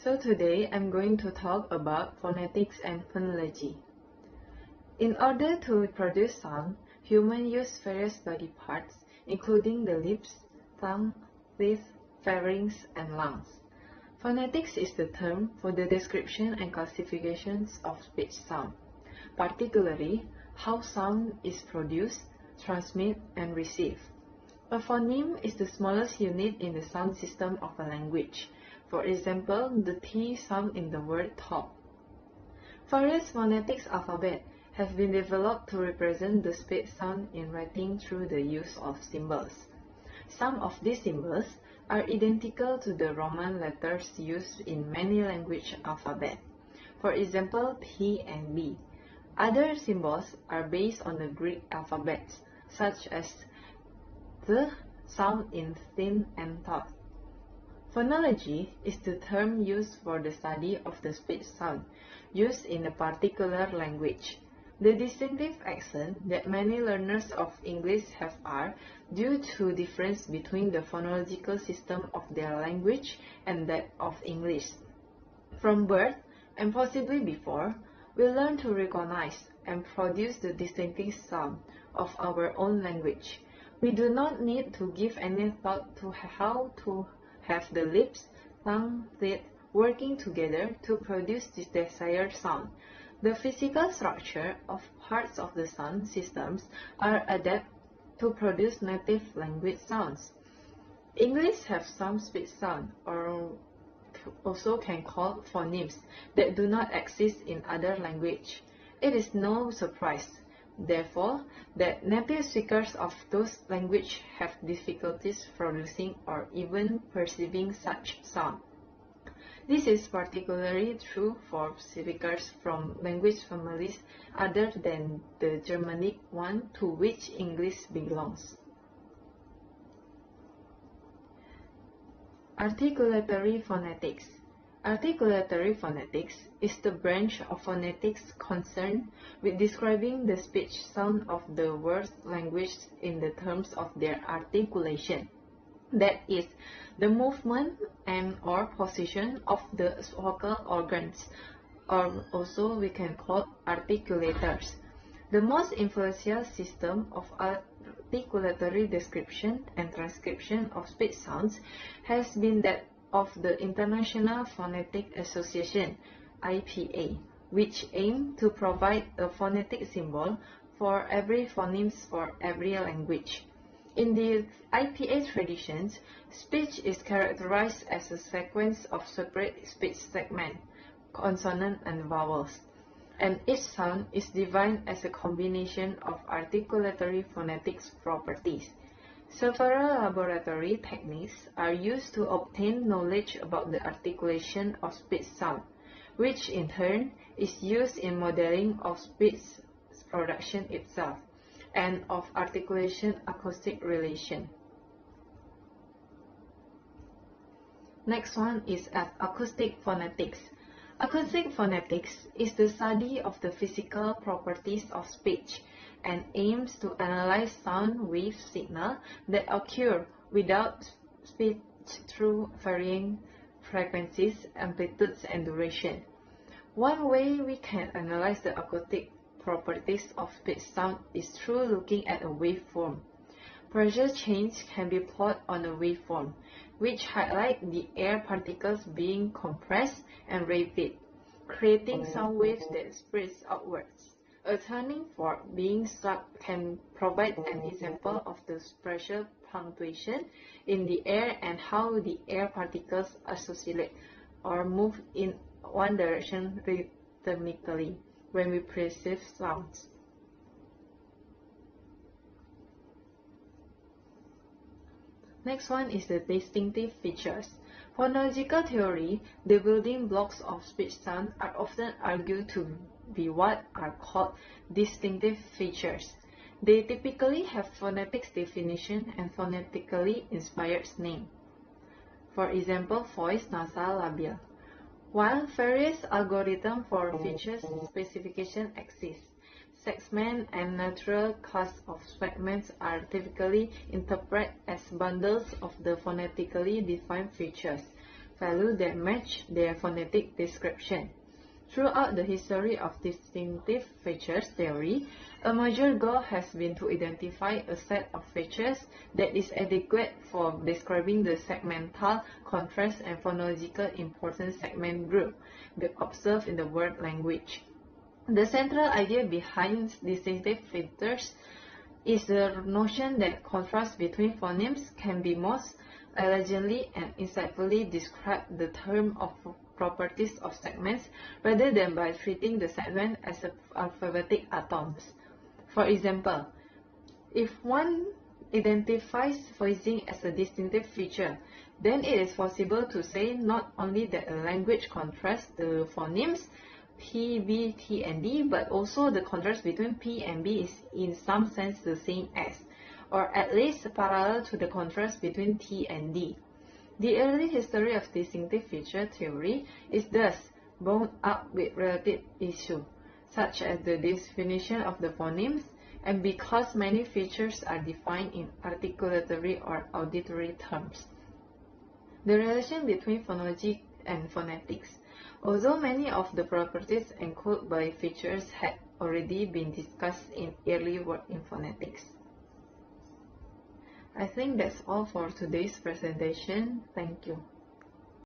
So today I'm going to talk about phonetics and phonology. In order to produce sound, humans use various body parts, including the lips, tongue, teeth, pharynx, and lungs. Phonetics is the term for the description and classifications of speech sound, particularly how sound is produced, transmitted, and received. A phoneme is the smallest unit in the sound system of a language. For example, the T sound in the word top. Various phonetics alphabet have been developed to represent the speech sound in writing through the use of symbols. Some of these symbols are identical to the Roman letters used in many language alphabet. For example, P and B. Other symbols are based on the Greek alphabets, such as the sound in thin and taut. Phonology is the term used for the study of the speech sound used in a particular language. The distinctive accent that many learners of English have are due to difference between the phonological system of their language and that of English. From birth, and possibly before, we learn to recognize and produce the distinctive sound of our own language. We do not need to give any thought to how to have the lips, tongue, teeth working together to produce the desired sound. The physical structure of parts of the sound systems are adapted to produce native language sounds. English have some speech sound, or also can call phonemes, that do not exist in other language. It is no surprise, therefore, that native speakers of those languages have difficulties producing or even perceiving such sound. This is particularly true for speakers from language families other than the Germanic one to which English belongs. Articulatory phonetics. Articulatory phonetics is the branch of phonetics concerned with describing the speech sound of the world's language in the terms of their articulation. That is, the movement and or position of the vocal organs, or also we can call articulators. The most influential system of articulatory description and transcription of speech sounds has been that of the International Phonetic Association, IPA, which aimed to provide a phonetic symbol for every phoneme for every language. In the IPA traditions, speech is characterized as a sequence of separate speech segments, consonants, and vowels, and each sound is defined as a combination of articulatory phonetics properties. Several laboratory techniques are used to obtain knowledge about the articulation of speech sound, which in turn is used in modeling of speech production itself and of articulation acoustic relation. Next one is acoustic phonetics. Acoustic phonetics is the study of the physical properties of speech and aims to analyze sound wave signal that occur without speech through varying frequencies, amplitudes, and duration. One way we can analyze the acoustic properties of speech sound is through looking at a waveform. Pressure change can be plotted on a waveform, which highlight the air particles being compressed and raised, creating sound waves that spread outwards. A turning fork being struck can provide an example of the pressure fluctuation in the air and how the air particles oscillate or move in one direction rhythmically when we perceive sounds. Next one is the distinctive features. Phonological theory, the building blocks of speech sound are often argued to be what are called distinctive features. They typically have phonetic definition and phonetically inspired name. For example, voice, nasal, labial. While various algorithms for feature specification exist, segment and natural class of segments are typically interpreted as bundles of the phonetically defined features. value that match their phonetic description. Throughout the history of distinctive features theory, a major goal has been to identify a set of features that is adequate for describing the segmental, contrast, and phonological important segment group observed in the word language. The central idea behind distinctive features is the notion that contrast between phonemes can be most elegantly and insightfully described the term of properties of segments rather than by treating the segment as alphabetic atoms. For example, if one identifies phrasing as a distinctive feature, then it is possible to say not only that a language contrasts the phonemes P, B, T, and D, but also the contrast between P and B is in some sense the same as, or at least parallel to the contrast between T and D. The early history of distinctive feature theory is thus bound up with related issues, such as the definition of the phonemes, and because many features are defined in articulatory or auditory terms. The relation between phonology and phonetics. Although many of the properties encoded by features had already been discussed in early work in phonetics. I think that's all for today's presentation. Thank you.